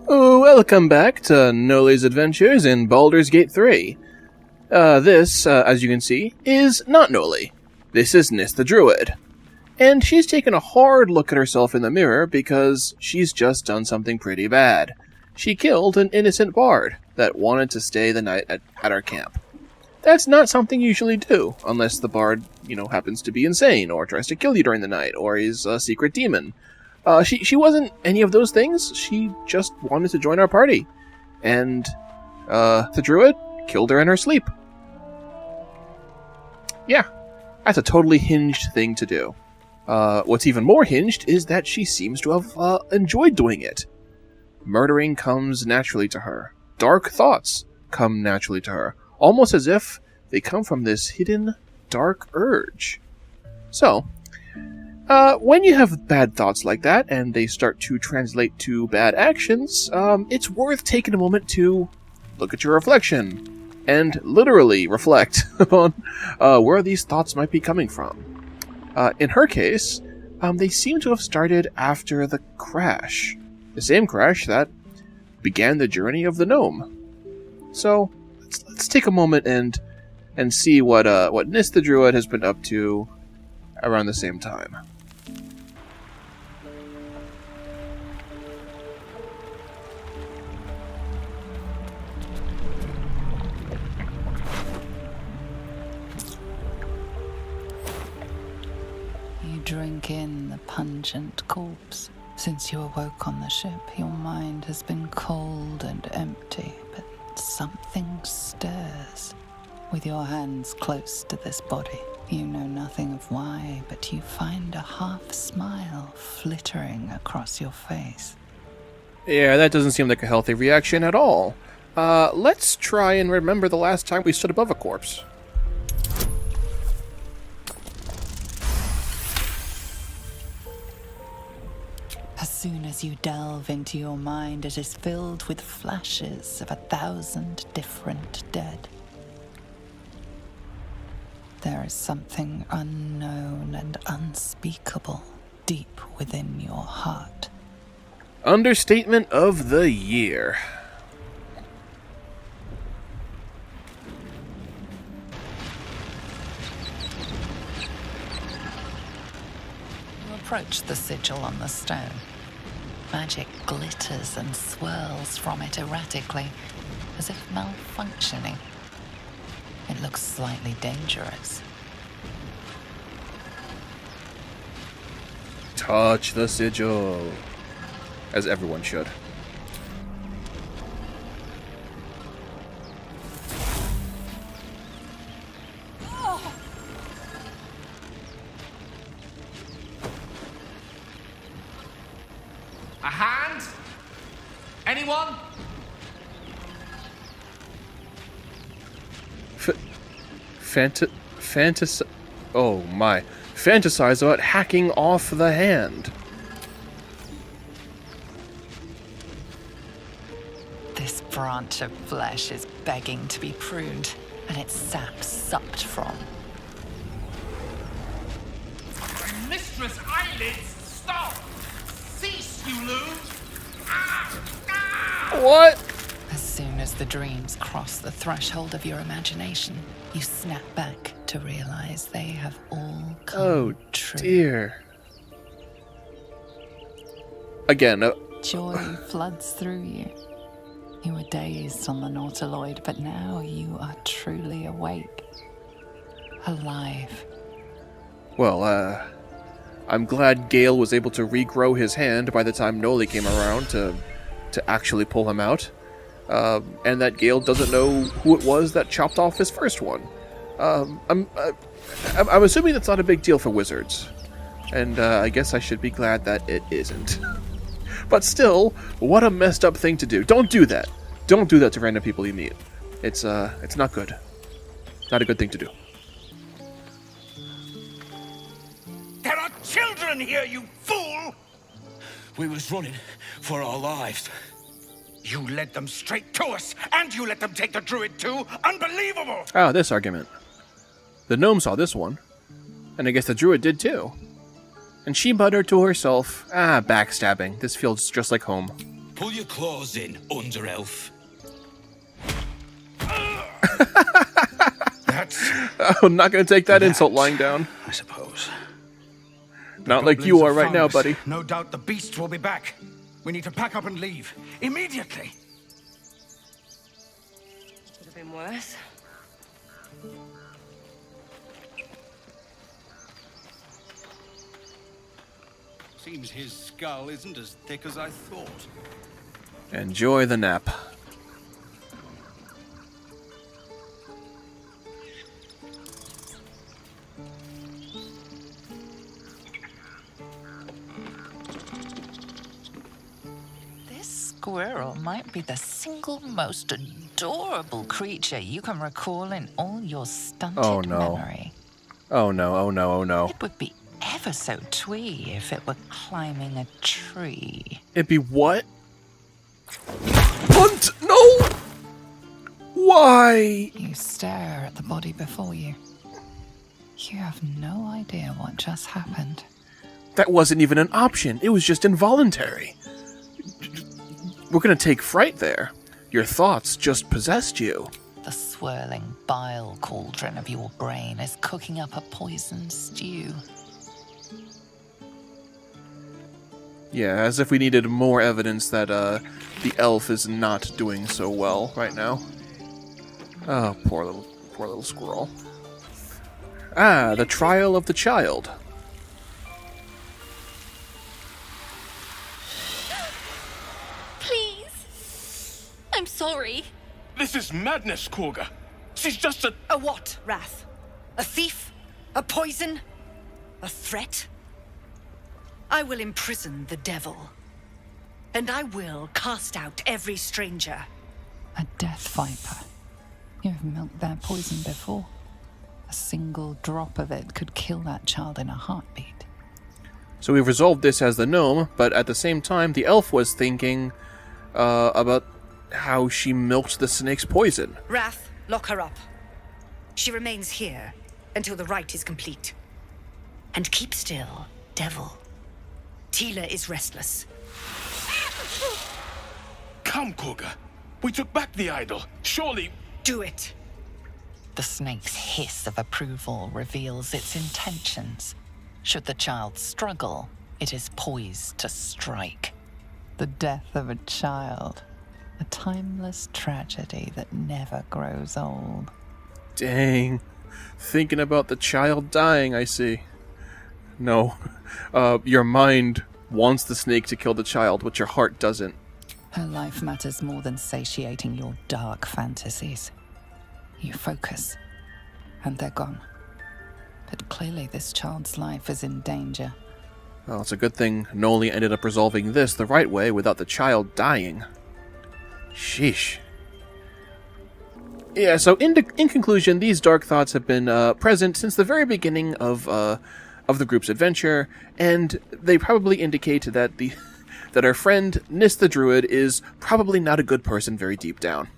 Welcome back to Noli's Adventures in Baldur's Gate 3. This, as you can see, is not Noli. This is Nis the Druid. And she's taken a hard look at herself in the mirror because she's just done something pretty bad. She killed an innocent bard that wanted to stay the night at our camp. That's not something you usually do, unless the bard, happens to be insane, or tries to kill you during the night, or is a secret demon. She wasn't any of those things. She just wanted to join our party. And, the druid killed her in her sleep. Yeah, that's a totally hinged thing to do. What's even more hinged is that she seems to have, enjoyed doing it. Murdering comes naturally to her. Dark thoughts come naturally to her. Almost as if they come from this hidden, dark urge. So, when you have bad thoughts like that, and they start to translate to bad actions, it's worth taking a moment to look at your reflection, and literally reflect upon where these thoughts might be coming from. In her case, they seem to have started after the crash. The same crash that began the journey of the gnome. So, let's take a moment and see what Nis the Druid has been up to around the same time. You drink in the pungent corpse. Since you awoke on the ship, your mind has been cold and empty, but something stirs. With your hands close to this body, you know nothing of why, but you find a half smile flittering across your face. Yeah, that doesn't seem like a healthy reaction at all. Let's try and remember the last time we stood above a corpse. As soon as you delve into your mind, it is filled with flashes of 1,000 different dead. There is something unknown and unspeakable deep within your heart. Understatement of the year. You approach the sigil on the stone. Magic glitters and swirls from it erratically, as if malfunctioning. It looks slightly dangerous. Touch the sigil. As everyone should. A hand? Anyone? Oh my. Fantasize about hacking off the hand. This branch of flesh is begging to be pruned, and its sap sucked from. Mistress Eyelids, stop! Cease, you loon! Ah! Ah! What? As soon as the dreams cross the threshold of your imagination, you snap back to realize they have all come true. Dear. Again, Joy floods through you. You were dazed on the Nautiloid, but now you are truly awake. Alive. well, I'm glad Gale was able to regrow his hand by the time Noli came around to actually pull him out. And that Gale doesn't know who it was that chopped off his first one. I'm assuming that's not a big deal for wizards. And I guess I should be glad that it isn't. But still, what a messed up thing to do. Don't do that. Don't do that to random people you meet. It's not good. Not a good thing to do. There are children here, you fool! We was running for our lives. You led them straight to us, and you let them take the druid too? Unbelievable! Ah, this argument. The gnome saw this one. And I guess the druid did too. And she muttered to herself, backstabbing. This feels just like home. Pull your claws in, under elf. That's... I'm not going to take that insult lying down. I suppose. Not like you Goblins are have right found now, us. buddy. No doubt the beasts will be back. We need to pack up and leave. Immediately. Could have been worse. Seems his skull isn't as thick as I thought. Enjoy the nap. This squirrel might be the single most adorable creature you can recall in all your stunted memory. Oh no, oh no, oh no. It would be ever so twee if it were climbing a tree. It'd be what? Hunt! No! Why? You stare at the body before you. You have no idea what just happened. That wasn't even an option. It was just involuntary. We're gonna take fright there. Your thoughts just possessed you. The swirling bile cauldron of your brain is cooking up a poison stew. Yeah, as if we needed more evidence that the elf is not doing so well right now. Oh, poor little squirrel. Ah, the trial of the child. Please. I'm sorry. This is madness, Korga. She's just a... A what, Wrath? A thief? A poison? A threat? I will imprison the devil. And I will cast out every stranger. A death viper. You've milked their poison before. A single drop of it could kill that child in a heartbeat. So we've resolved this as the gnome, but at the same time, the elf was thinking about how she milked the snake's poison. Wrath, lock her up. She remains here until the rite is complete. And keep still, devil. Tila is restless. Come, Korga. We took back the idol. Surely... Do it. The snake's hiss of approval reveals its intentions. Should the child struggle, it is poised to strike. The death of a child. A timeless tragedy that never grows old. Dang. Thinking about the child dying, I see. No. Your mind wants the snake to kill the child, but your heart doesn't. Her life matters more than satiating your dark fantasies. You focus, and they're gone. But clearly this child's life is in danger. Well, it's a good thing Noli ended up resolving this the right way without the child dying. Sheesh. Yeah, so in conclusion, these dark thoughts have been present since the very beginning of the group's adventure, and they probably indicate that that our friend Nis the Druid is probably not a good person very deep down.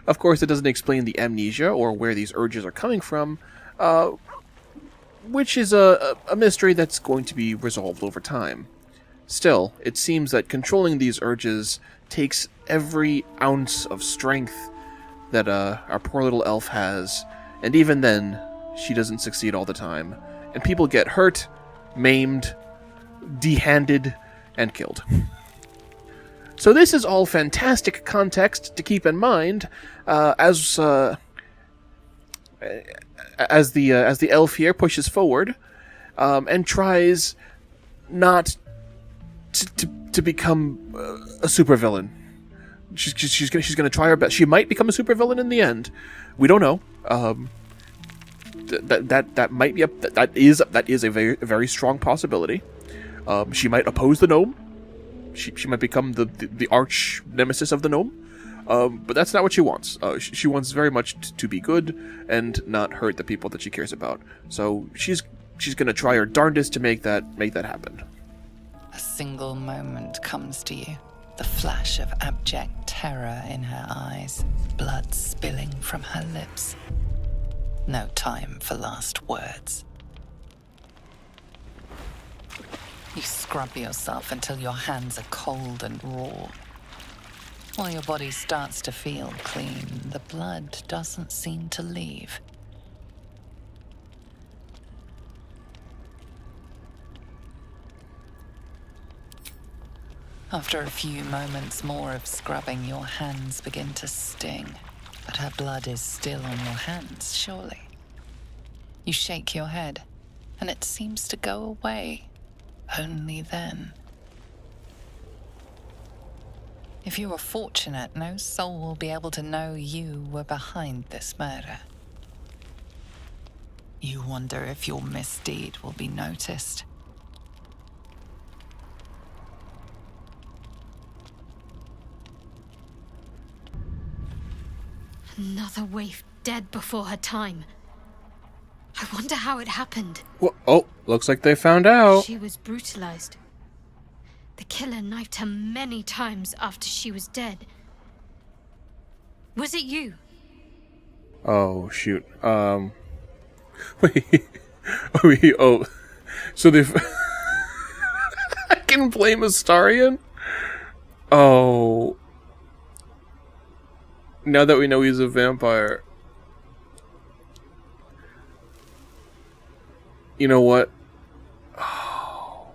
Of course, it doesn't explain the amnesia or where these urges are coming from, which is a mystery that's going to be resolved over time. Still, it seems that controlling these urges takes every ounce of strength that our poor little elf has, and even then, she doesn't succeed all the time, and people get hurt, maimed, dehanded, and killed. So this is all fantastic context to keep in mind as the elf here pushes forward and tries not to become a supervillain. She's gonna try her best. She might become a supervillain in the end. We don't know. That might be that is a very strong possibility. She might oppose the gnome. She might become the arch nemesis of the gnome. But that's not what she wants. She wants very much to be good and not hurt the people that she cares about. So she's gonna try her darndest to make that happen. A single moment comes to you. The flash of abject terror in her eyes, blood spilling from her lips. No time for last words. You scrub yourself until your hands are cold and raw. While your body starts to feel clean, the blood doesn't seem to leave. After a few moments more of scrubbing, your hands begin to sting, but her blood is still on your hands, surely. You shake your head, and it seems to go away. Only then. If you are fortunate, no soul will be able to know you were behind this murder. You wonder if your misdeed will be noticed. Another waif dead before her time. I wonder how it happened. Well, oh, looks like they found out. She was brutalized. The killer knifed her many times after she was dead. Was it you? Oh, shoot. Wait. Oh. So they've... I can blame Astarion? Oh. Now that we know he's a vampire. You know what? Oh.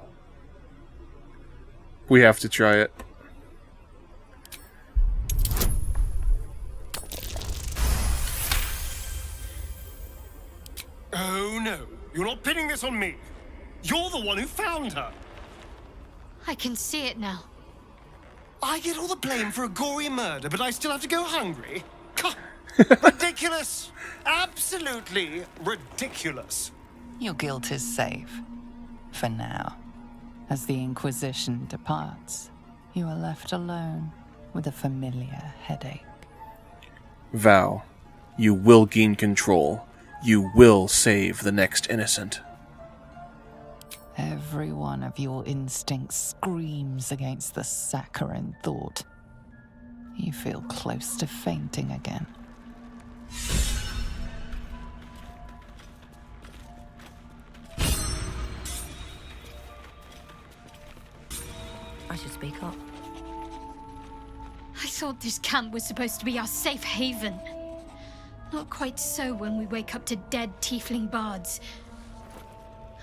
We have to try it. Oh no, you're not pinning this on me. You're the one who found her. I can see it now. I get all the blame for a gory murder, but I still have to go hungry? Ridiculous! Absolutely ridiculous. Your guilt is safe. For now. As the Inquisition departs, you are left alone with a familiar headache. Vow, you will gain control. You will save the next innocent. Every one of your instincts screams against the saccharine thought. You feel close to fainting again. I should speak up. I thought this camp was supposed to be our safe haven. Not quite so when we wake up to dead tiefling bards.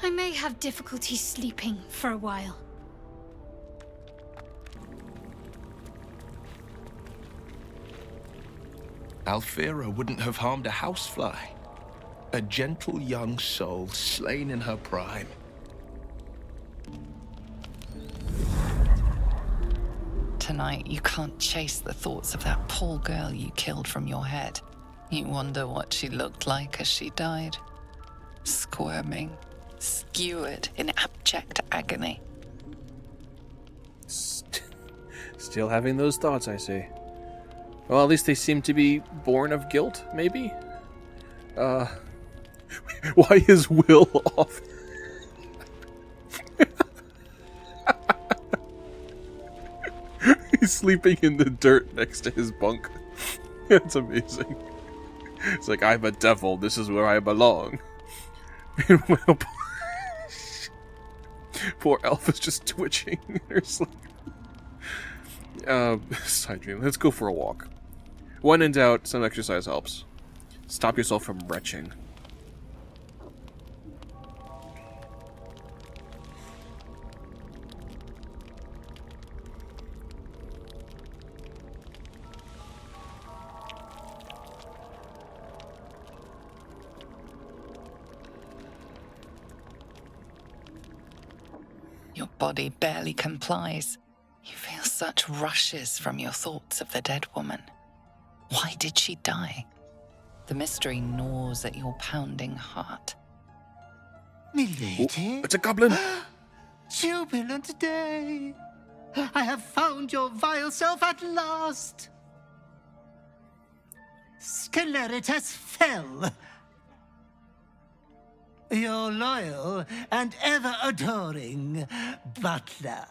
I may have difficulty sleeping for a while. Alfira wouldn't have harmed a housefly. A gentle young soul slain in her prime. Tonight, you can't chase the thoughts of that poor girl you killed from your head. You wonder what she looked like as she died. Squirming, skewered in abject agony. Still having those thoughts, I see. Well, at least they seem to be born of guilt, maybe? Why is Will off? He's sleeping in the dirt next to his bunk. That's amazing. It's like, I'm a devil, this is where I belong. Meanwhile, poor Elf is just twitching in her sleep. Side dream. Let's go for a walk. When in doubt, some exercise helps. Stop yourself from retching. Your body barely complies. You feel such rushes from your thoughts of the dead woman. Why did she die? The mystery gnaws at your pounding heart. Milady? It's a goblin! Jubilant day! I have found your vile self at last! Sceleritas fell. Your loyal and ever-adoring butler.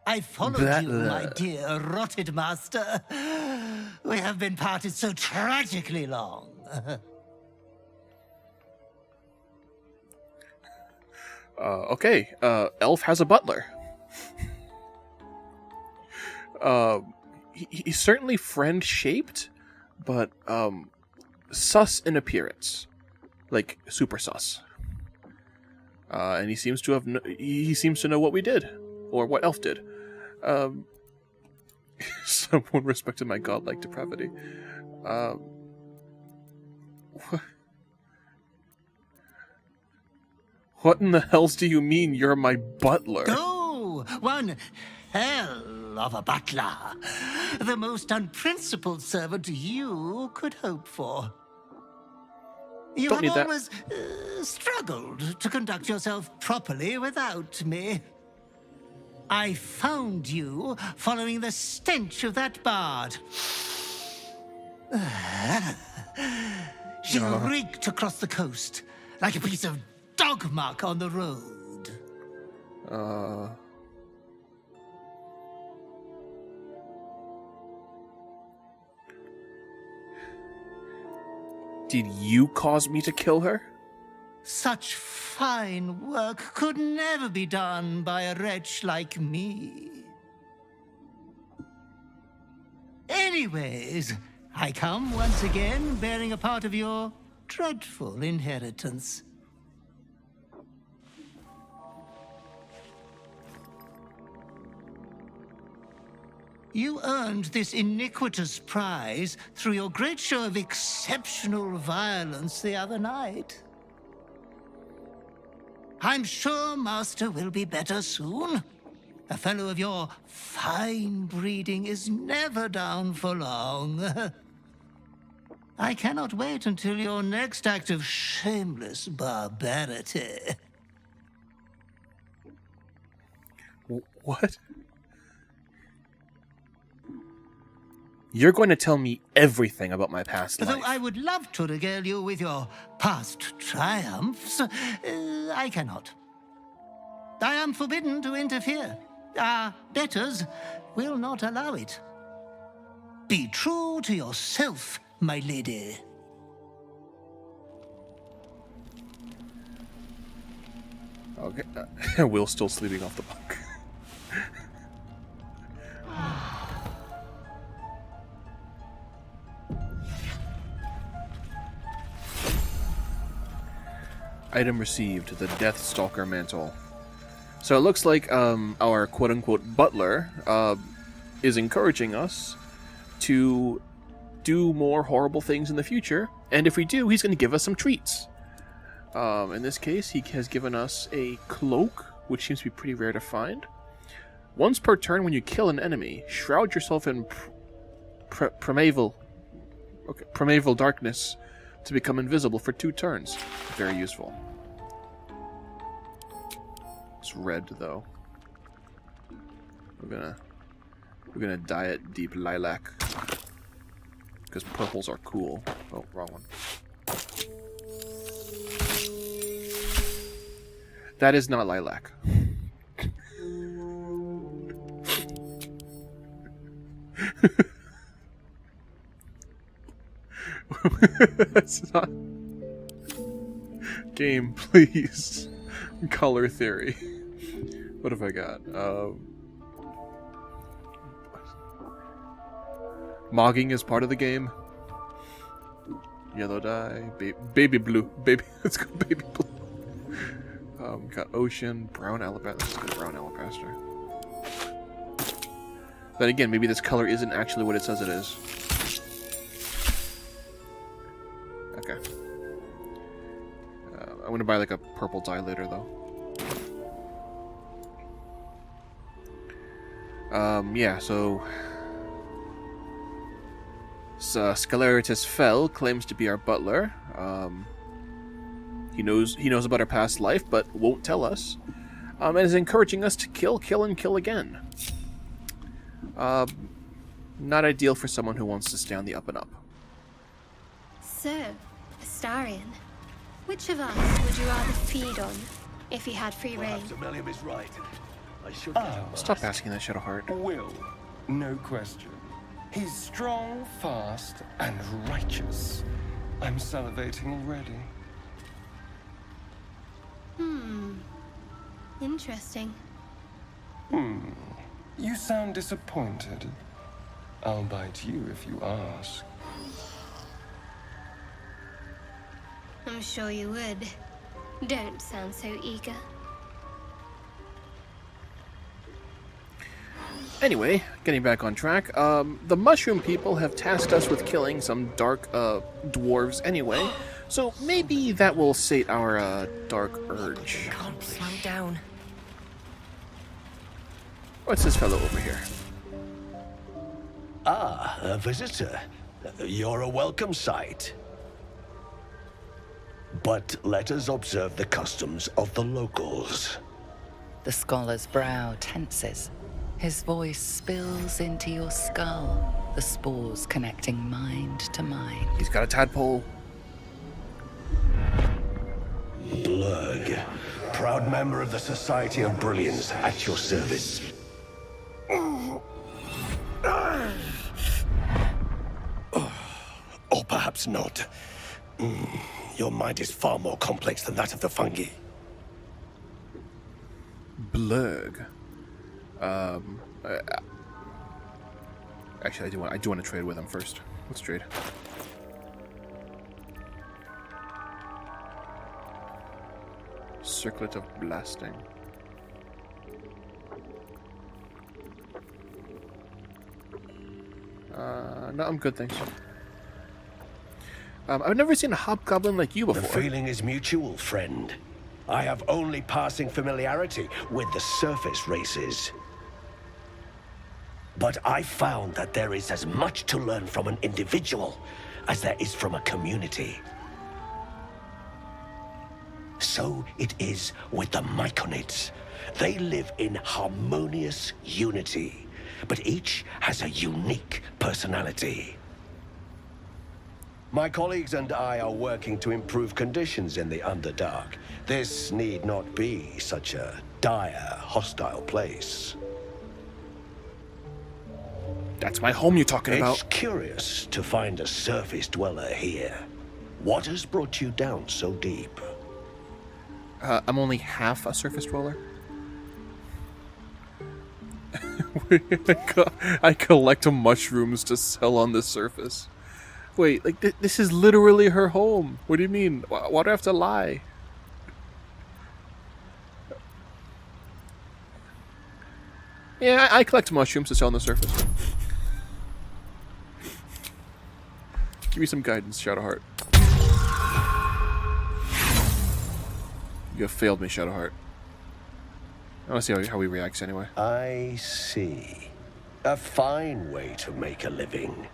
I followed you, my dear rotted master. We have been parted so tragically long. Okay, Elf has a butler. He's certainly friend-shaped, but sus in appearance. Like, super sus. And he seems to know what we did. Or what Elf did. Someone respected my godlike depravity. What in the hells do you mean you're my butler? Oh, one hell of a butler. The most unprincipled servant you could hope for. You Don't need have that. always struggled to conduct yourself properly without me. I found you following the stench of that bard. She reeked across the coast like a piece of dog muck on the road. Did you cause me to kill her? Such fine work could never be done by a wretch like me. Anyways, I come once again bearing a part of your dreadful inheritance. You earned this iniquitous prize through your great show of exceptional violence the other night. I'm sure Master will be better soon. A fellow of your fine breeding is never down for long. I cannot wait until your next act of shameless barbarity. What? You're going to tell me everything about my past life. Though I would love to regale you with your past triumphs, I cannot. I am forbidden to interfere. Our betters will not allow it. Be true to yourself, my lady. Okay, Will's still sleeping off the bunk. Item received, the Deathstalker Mantle. So it looks like our quote-unquote butler is encouraging us to do more horrible things in the future, and if we do, he's going to give us some treats. In this case, he has given us a cloak, which seems to be pretty rare to find. Once per turn, when you kill an enemy, shroud yourself in primeval darkness to become invisible for 2 turns. Very useful. It's red though. We're gonna dye it deep lilac because purples are cool. Oh, wrong one. That is not lilac. That's not... Game, please. Color theory. What have I got? Mogging is part of the game. Yellow dye. Baby blue. Baby. Let's go baby blue. Got ocean. Brown alabaster. Let's go brown alabaster. Then again, maybe this color isn't actually what it says it is. Okay. I'm gonna buy like a purple dye later, though. Yeah, so... Scaleritus Fell claims to be our butler. He knows about our past life, but won't tell us. And is encouraging us to kill, and kill again. Not ideal for someone who wants to stay on the up and up. So, Astarion, which of us would you rather feed on if he had free reign? Amelia is right. I should Stop asking that, Shadowheart. Will, no question. He's strong, fast, and righteous. I'm salivating already. Interesting. You sound disappointed. I'll bite you if you ask. I'm sure you would. Don't sound so eager. Anyway, getting back on track, the mushroom people have tasked us with killing some dark dwarves anyway, so maybe that will sate our dark urge. Can't slow down. What's this fellow over here? Ah, a visitor. You're a welcome sight. But let us observe the customs of the locals. The scholar's brow tenses. His voice spills into your skull, the spores connecting mind to mind. He's got a tadpole. Blurg, proud member of the Society of Brilliance, at your service. Or perhaps not. Your mind is far more complex than that of the fungi. Blurg. Actually, I do want to trade with him first. Let's trade. Circlet of blasting. No, I'm good, thanks. I've never seen a hobgoblin like you before. The feeling is mutual, friend. I have only passing familiarity with the surface races. But I found that there is as much to learn from an individual as there is from a community. So it is with the Myconids. They live in harmonious unity, but each has a unique personality. My colleagues and I are working to improve conditions in the Underdark. This need not be such a dire, hostile place. That's my home you're talking about. It's curious to find a surface dweller here. What has brought you down so deep? I'm only half a surface dweller. I collect mushrooms to sell on the surface. Wait, like this is literally her home. What do you mean? Why do I have to lie? Yeah, I collect mushrooms to sell on the surface. Give me some guidance, Shadowheart. You have failed me, Shadowheart. I want to see how he reacts anyway. I see. A fine way to make a living.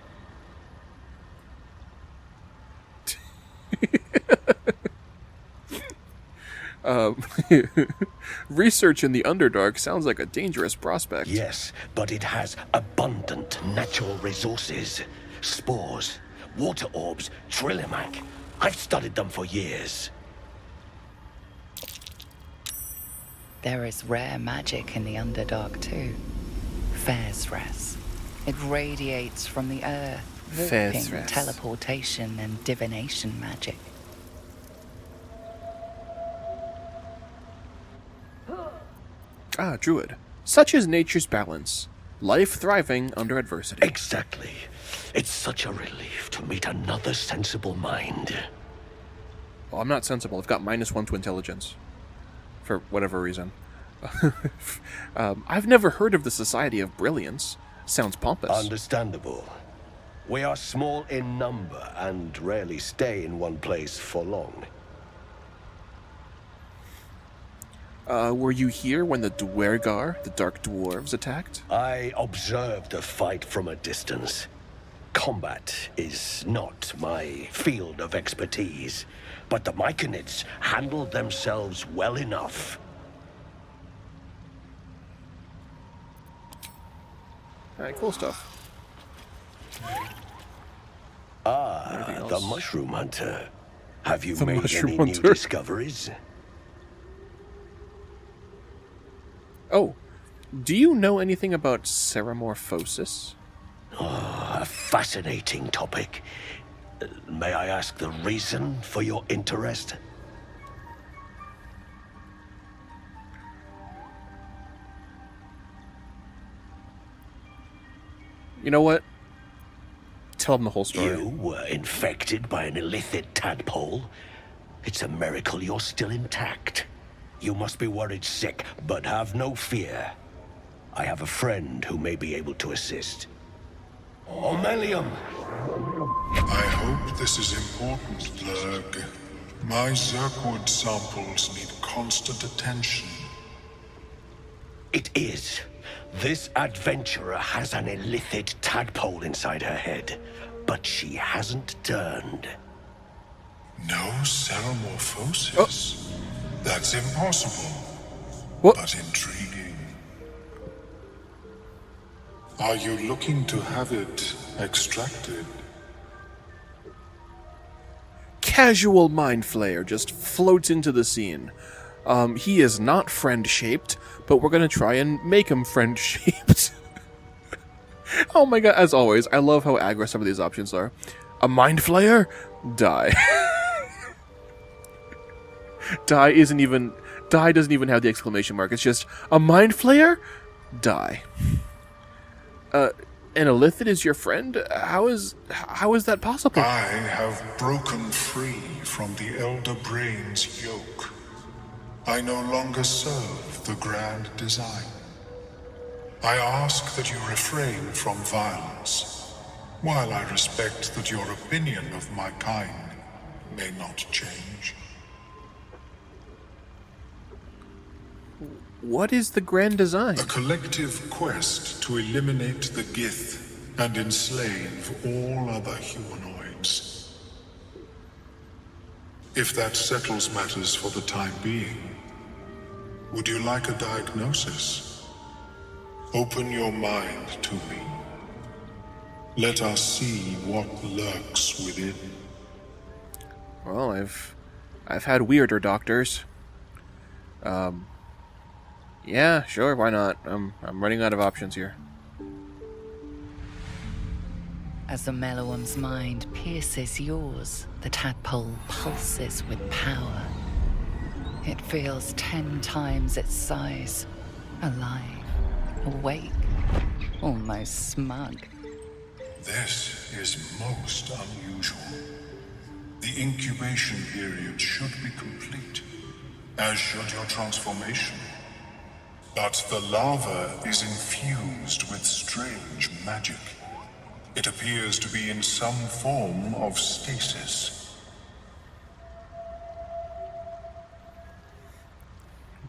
Research in the Underdark sounds like a dangerous prospect. Yes, but it has abundant natural resources. Spores, water orbs, Trillimac. I've studied them for years. There is rare magic in the Underdark too. Fairsres. It radiates from the earth, warping, Fairsres. teleportation, and divination magic. Ah, Druid. Such is nature's balance. Life thriving under adversity. Exactly. It's such a relief to meet another sensible mind. Well, I'm not sensible. I've got -1 to intelligence. For whatever reason. I've never heard of the Society of Brilliance. Sounds pompous. Understandable. We are small in number and rarely stay in one place for long. Were you here when the Dwergar, the Dark Dwarves, attacked? I observed the fight from a distance. Combat is not my field of expertise, but the Myconids handled themselves well enough. Alright, cool stuff. Ah, the Mushroom Hunter. Have you The made Mushroom any Hunter. new discoveries? Oh, do you know anything about ceramorphosis? Ah, a fascinating topic. May I ask the reason for your interest? You know what? Tell him the whole story. You were infected by an illithid tadpole? It's a miracle you're still intact. You must be worried sick, but have no fear. I have a friend who may be able to assist. Omelium! I hope this is important, Lurg. My Zirkwood samples need constant attention. It is. This adventurer has an illithid tadpole inside her head, but she hasn't turned. No ceremorphosis? That's impossible. What? But intriguing. Are you looking to have it extracted? Casual mind flayer just floats into the scene. He is not friend-shaped, but we're gonna try and make him friend-shaped. Oh my god, as always, I love how aggro some of these options are. A mind flayer? Die. Die doesn't even have the exclamation mark. It's just, a mind flayer? Die. An illithid is your friend? How is that possible? I have broken free from the Elder Brain's yoke. I no longer serve the grand design. I ask that you refrain from violence, while I respect that your opinion of my kind may not change. What is the grand design? A collective quest to eliminate the Gith and enslave all other humanoids. If that settles matters for the time being, would you like a diagnosis? Open your mind to me. Let us see what lurks within. Well, I've had weirder doctors. Yeah, sure, why not? I'm running out of options here. As the Mellowum's mind pierces yours, the tadpole pulses with power. It feels 10 times its size. Alive, awake, almost smug. This is most unusual. The incubation period should be complete, as should your transformation. But the larva is infused with strange magic. It appears to be in some form of stasis.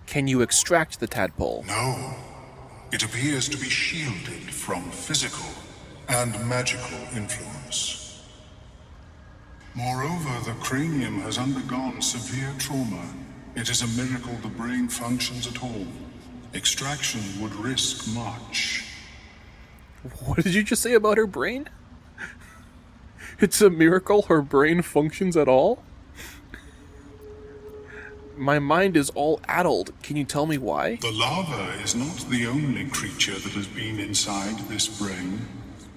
Can you extract the tadpole? No. It appears to be shielded from physical and magical influence. Moreover, the cranium has undergone severe trauma. It is a miracle the brain functions at all. Extraction would risk much. What did you just say about her brain? It's a miracle her brain functions at all? My mind is all addled. Can you tell me why? The larva is not the only creature that has been inside this brain,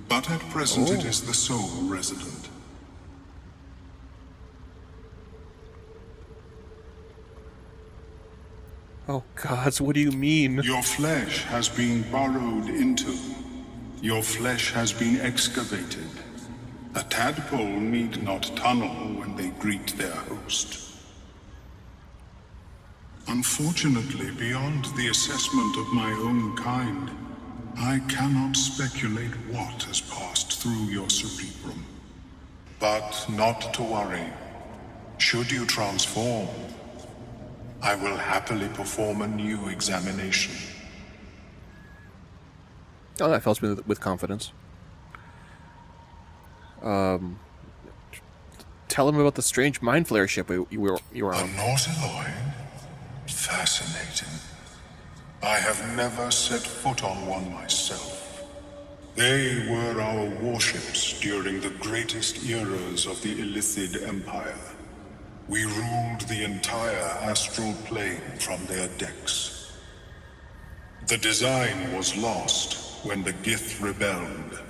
but at present it is the sole resident. Oh gods, what do you mean? Your flesh has been burrowed into. Your flesh has been excavated. A tadpole need not tunnel when they greet their host. Unfortunately, beyond the assessment of my own kind, I cannot speculate what has passed through your cerebrum. But not to worry. Should you transform, I will happily perform a new examination. Oh, that fills me with confidence. Tell him about the strange mind flare ship you were on. A Nautiloid? Fascinating. I have never set foot on one myself. They were our warships during the greatest eras of the Illithid Empire. We ruled the entire astral plane from their decks. The design was lost when the Gith rebelled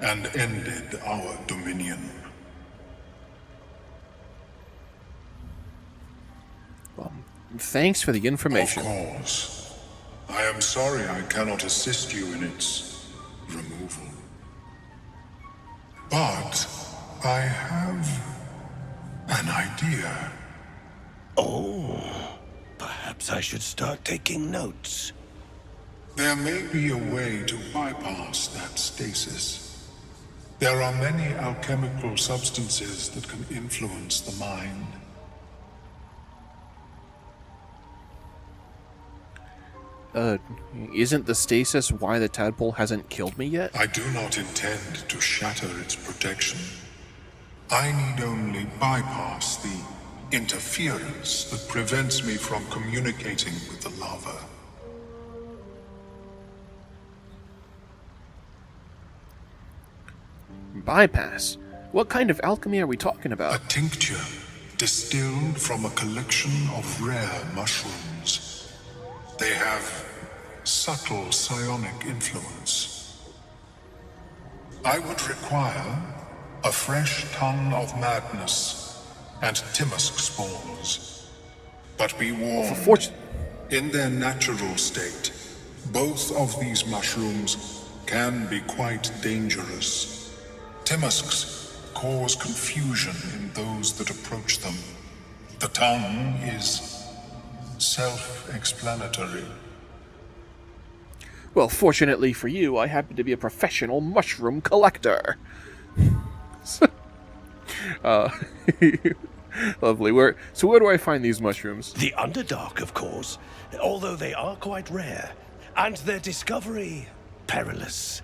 and ended our dominion. Thanks for the information. Of course. I am sorry I cannot assist you in its removal. But I have an idea. Oh, perhaps I should start taking notes. There may be a way to bypass that stasis. There are many alchemical substances that can influence the mind. Isn't the stasis why the tadpole hasn't killed me yet? I do not intend to shatter its protection. I need only bypass the interference that prevents me from communicating with the lava. Bypass? What kind of alchemy are we talking about? A tincture distilled from a collection of rare mushrooms. They have subtle psionic influence. I would require a fresh ton of madness and Timusk spores. But be warned, in their natural state, both of these mushrooms can be quite dangerous. Timusks cause confusion in those that approach them. The tongue is self-explanatory. Well, fortunately for you, I happen to be a professional mushroom collector. Lovely. So where do I find these mushrooms? The Underdark, of course, although they are quite rare, and their discovery perilous.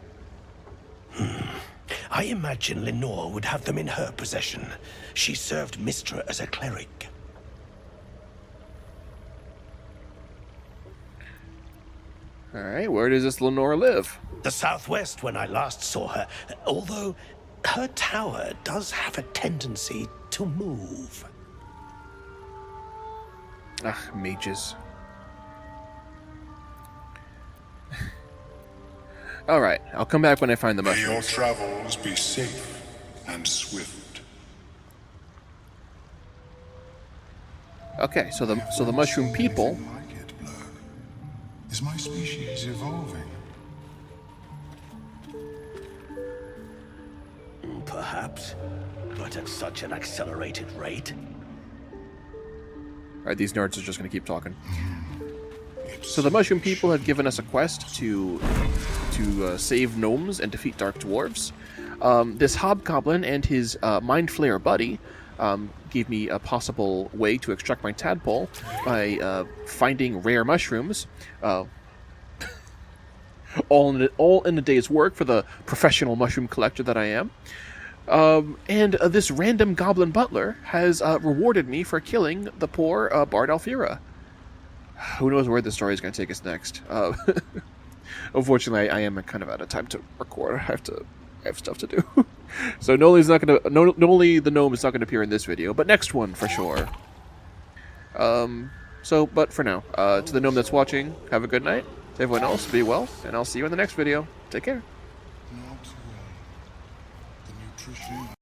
I imagine Lenore would have them in her possession. She served Mistra as a cleric. Alright, where does this Lenore live? The southwest when I last saw her, although her tower does have a tendency to move. Ah, mages. Alright, I'll come back when I find the mushrooms. May your travels be safe and swift. Okay, so the mushroom people. Is my species evolving? Perhaps, but at such an accelerated rate. Alright, these nerds are just going to keep talking. So the mushroom people have given us a quest to save gnomes and defeat dark dwarves. This hobgoblin and his mind flayer buddy gave me a possible way to extract my tadpole by finding rare mushrooms. All in a day's work for the professional mushroom collector that I am. And this random goblin butler has rewarded me for killing the poor Bard Alfira. Who knows where the story is going to take us next. Unfortunately, I am kind of out of time to record. I have stuff to do. So Noli the gnome is not going to appear in this video, but next one for sure. But for now, to the gnome that's watching, have a good night. To everyone else, be well, and I'll see you in the next video. Take care.